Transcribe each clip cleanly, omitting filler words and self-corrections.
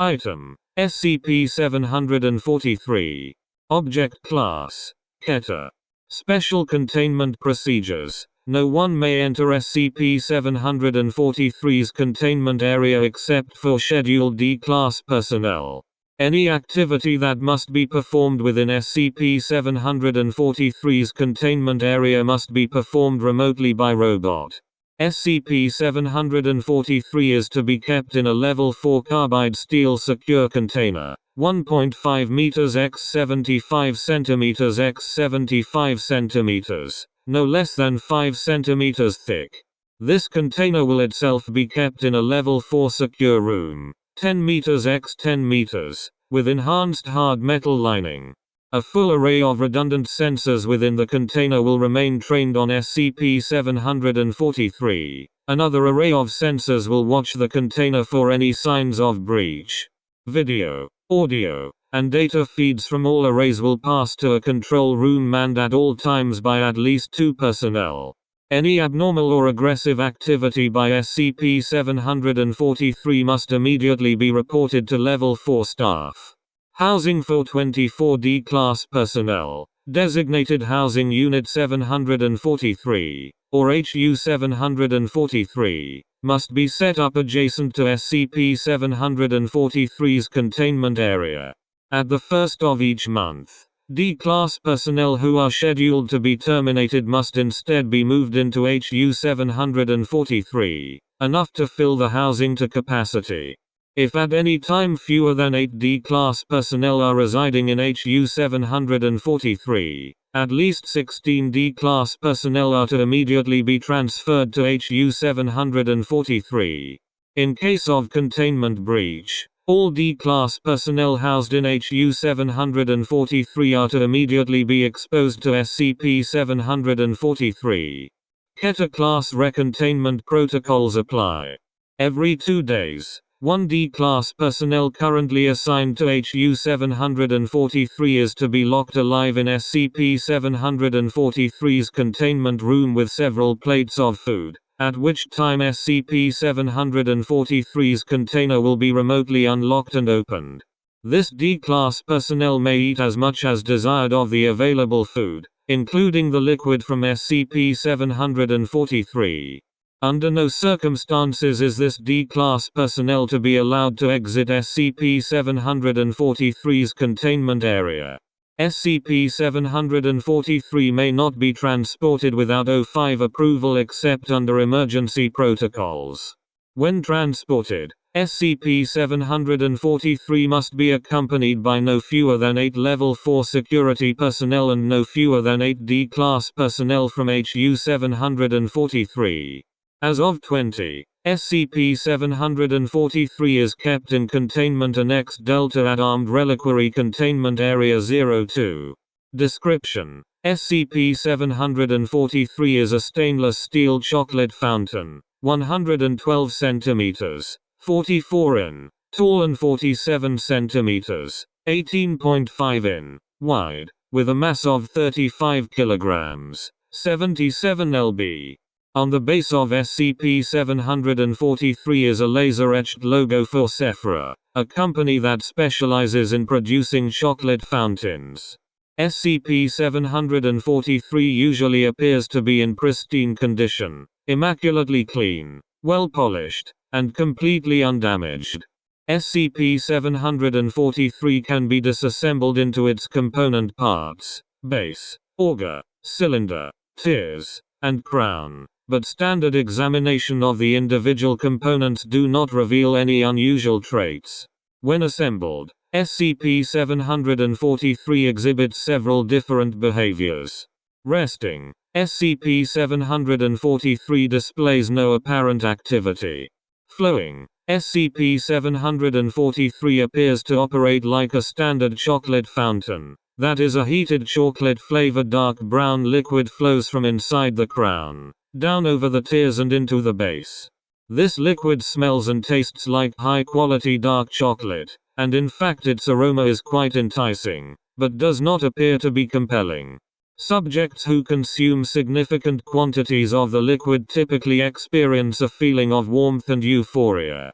Item: SCP-743. Object Class: Keter. Special Containment Procedures: no one may enter SCP-743's containment area except for Scheduled D-Class personnel. Any activity that must be performed within SCP-743's containment area must be performed remotely by robot. SCP-743 is to be kept in a Level 4 carbide steel secure container, 1.5 meters x 75 centimeters x 75 centimeters, no less than 5 centimeters thick. This container will itself be kept in a Level 4 secure room, 10 meters x 10 meters, with enhanced hard metal lining. A full array of redundant sensors within the container will remain trained on SCP-743. Another array of sensors will watch the container for any signs of breach. Video, audio, and data feeds from all arrays will pass to a control room manned at all times by at least 2 personnel. Any abnormal or aggressive activity by SCP-743 must immediately be reported to Level 4 staff. Housing for 24 D-Class personnel, designated Housing Unit 743, or HU-743, must be set up adjacent to SCP-743's containment area. At the first of each month, D-Class personnel who are scheduled to be terminated must instead be moved into HU-743, enough to fill the housing to capacity. If at any time fewer than 8 D-Class personnel are residing in HU-743, at least 16 D-Class personnel are to immediately be transferred to HU-743. In case of containment breach, all D-Class personnel housed in HU-743 are to immediately be exposed to SCP-743. Keter Class Recontainment Protocols apply. Every 2 days, 1 D-Class personnel currently assigned to HU-743 is to be locked alive in SCP-743's containment room with several plates of food, at which time SCP-743's container will be remotely unlocked and opened. This D-Class personnel may eat as much as desired of the available food, including the liquid from SCP-743. Under no circumstances is this D-Class personnel to be allowed to exit SCP-743's containment area. SCP-743 may not be transported without O5 approval except under emergency protocols. When transported, SCP-743 must be accompanied by no fewer than 8 Level 4 security personnel and no fewer than 8 D-Class personnel from HU-743. As of 20, SCP-743 is kept in Containment Annex Delta at Armed Reliquary Containment Area 02. Description: SCP-743 is a stainless steel chocolate fountain, 112 centimeters, 44 in, tall and 47 centimeters, 18.5 in, wide, with a mass of 35 kilograms, 77 lb. On the base of SCP-743 is a laser-etched logo for Sephora, a company that specializes in producing chocolate fountains. SCP-743 usually appears to be in pristine condition, immaculately clean, well-polished, and completely undamaged. SCP-743 can be disassembled into its component parts, base, auger, cylinder, tiers, and crown, but standard examination of the individual components do not reveal any unusual traits. When assembled, SCP-743 exhibits several different behaviors. Resting, SCP-743 displays no apparent activity. Flowing, SCP-743 appears to operate like a standard chocolate fountain. That is, a heated chocolate-flavored dark brown liquid flows from inside the crown, down over the tiers and into the base. This liquid smells and tastes like high-quality dark chocolate, and in fact its aroma is quite enticing, but does not appear to be compelling. Subjects who consume significant quantities of the liquid typically experience a feeling of warmth and euphoria.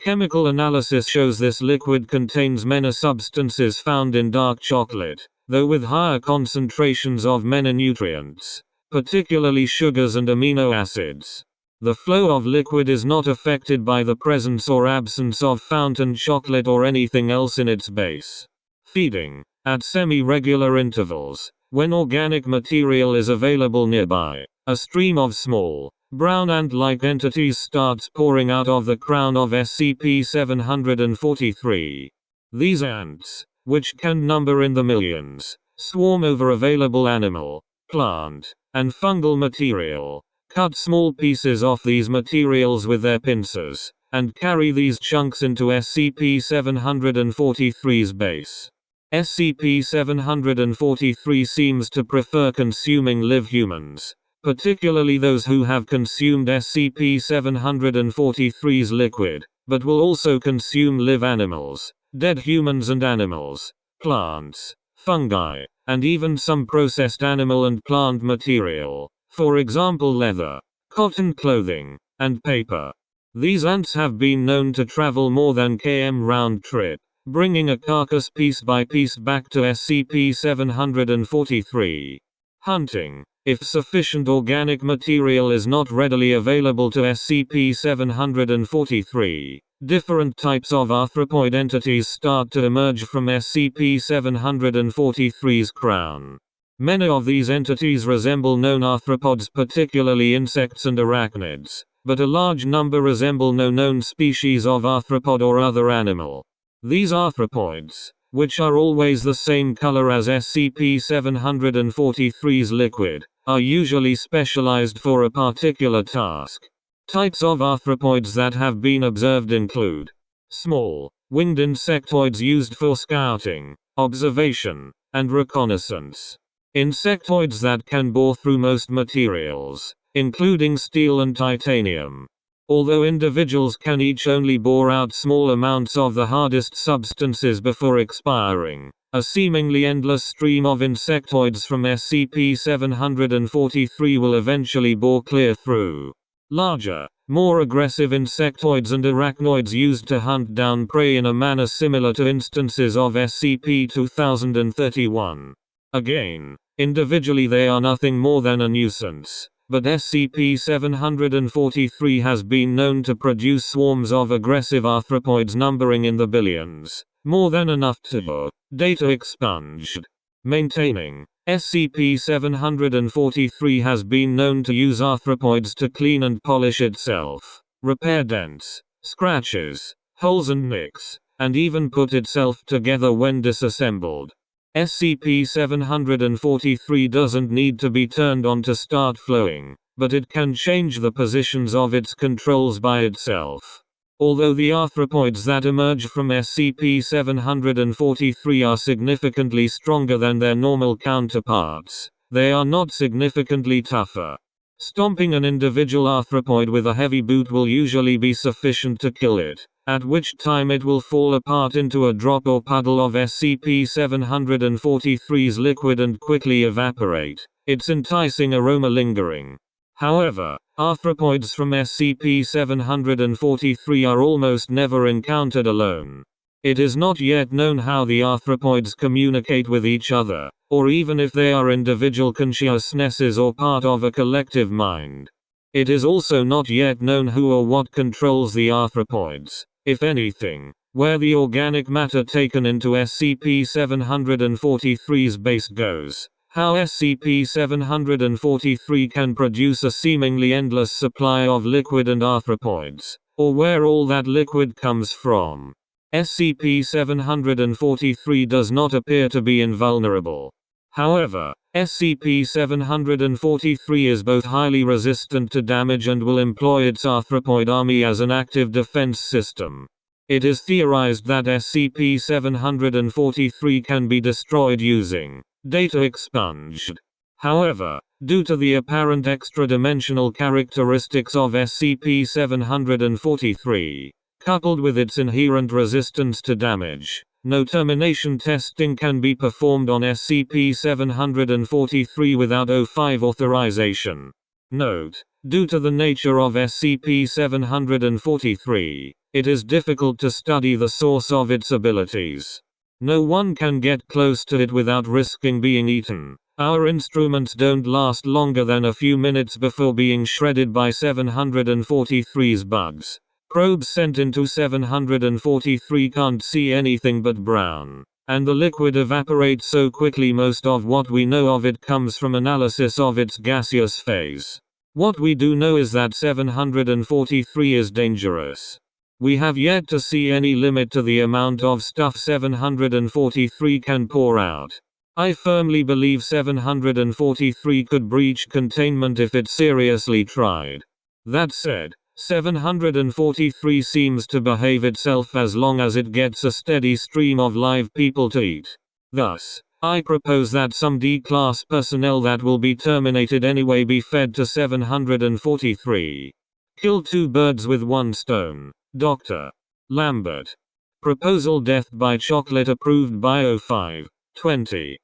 Chemical analysis shows this liquid contains many substances found in dark chocolate, though with higher concentrations of many nutrients, particularly sugars and amino acids. The flow of liquid is not affected by the presence or absence of fountain chocolate or anything else in its base. Feeding. At semi-regular intervals, when organic material is available nearby, a stream of small, brown ant-like entities starts pouring out of the crown of SCP-743. These ants, which can number in the millions, swarm over available animal, plant, and fungal material, cut small pieces off these materials with their pincers, and carry these chunks into SCP-743's base. SCP-743 seems to prefer consuming live humans, particularly those who have consumed SCP-743's liquid, but will also consume live animals, dead humans and animals, plants, fungi, and even some processed animal and plant material, for example leather, cotton clothing, and paper. These ants have been known to travel more than km round trip, bringing a carcass piece by piece back to SCP-743. Hunting. If sufficient organic material is not readily available to SCP-743, different types of arthropoid entities start to emerge from SCP-743's crown. Many of these entities resemble known arthropods, particularly insects and arachnids, but a large number resemble no known species of arthropod or other animal. These arthropoids, which are always the same color as SCP-743's liquid, are usually specialized for a particular task. Types of arthropoids that have been observed include small, winged insectoids used for scouting, observation, and reconnaissance. Insectoids that can bore through most materials, including steel and titanium. Although individuals can each only bore out small amounts of the hardest substances before expiring, a seemingly endless stream of insectoids from SCP-743 will eventually bore clear through. Larger, more aggressive insectoids and arachnoids used to hunt down prey in a manner similar to instances of SCP-2031. Again, individually they are nothing more than a nuisance, but SCP-743 has been known to produce swarms of aggressive arthropoids numbering in the billions, more than enough to data expunged. Maintaining. SCP-743 has been known to use arthropoids to clean and polish itself, repair dents, scratches, holes and nicks, and even put itself together when disassembled. SCP-743 doesn't need to be turned on to start flowing, but it can change the positions of its controls by itself. Although the arthropoids that emerge from SCP-743 are significantly stronger than their normal counterparts, they are not significantly tougher. Stomping an individual arthropoid with a heavy boot will usually be sufficient to kill it, at which time it will fall apart into a drop or puddle of SCP-743's liquid and quickly evaporate, its enticing aroma lingering. However, arthropoids from SCP-743 are almost never encountered alone. It is not yet known how the arthropoids communicate with each other, or even if they are individual consciousnesses or part of a collective mind. It is also not yet known who or what controls the arthropoids, if anything, where the organic matter taken into SCP-743's base goes, how SCP-743 can produce a seemingly endless supply of liquid and arthropoids, or where all that liquid comes from. SCP-743 does not appear to be invulnerable. However, SCP-743 is both highly resistant to damage and will employ its arthropoid army as an active defense system. It is theorized that SCP-743 can be destroyed using data expunged. However, due to the apparent extra-dimensional characteristics of SCP-743, coupled with its inherent resistance to damage, no termination testing can be performed on SCP-743 without O5 authorization. Note: Due to the nature of SCP-743, it is difficult to study the source of its abilities. No one can get close to it without risking being eaten. Our instruments don't last longer than a few minutes before being shredded by 743's bugs. Probes sent into 743 can't see anything but brown. And the liquid evaporates so quickly most of what we know of it comes from analysis of its gaseous phase. What we do know is that 743 is dangerous. We have yet to see any limit to the amount of stuff 743 can pour out. I firmly believe 743 could breach containment if it seriously tried. That said, 743 seems to behave itself as long as it gets a steady stream of live people to eat. Thus, I propose that some D-class personnel that will be terminated anyway be fed to 743. Kill two birds with one stone. Dr. Lambert. Proposal Death by Chocolate approved by 05/20.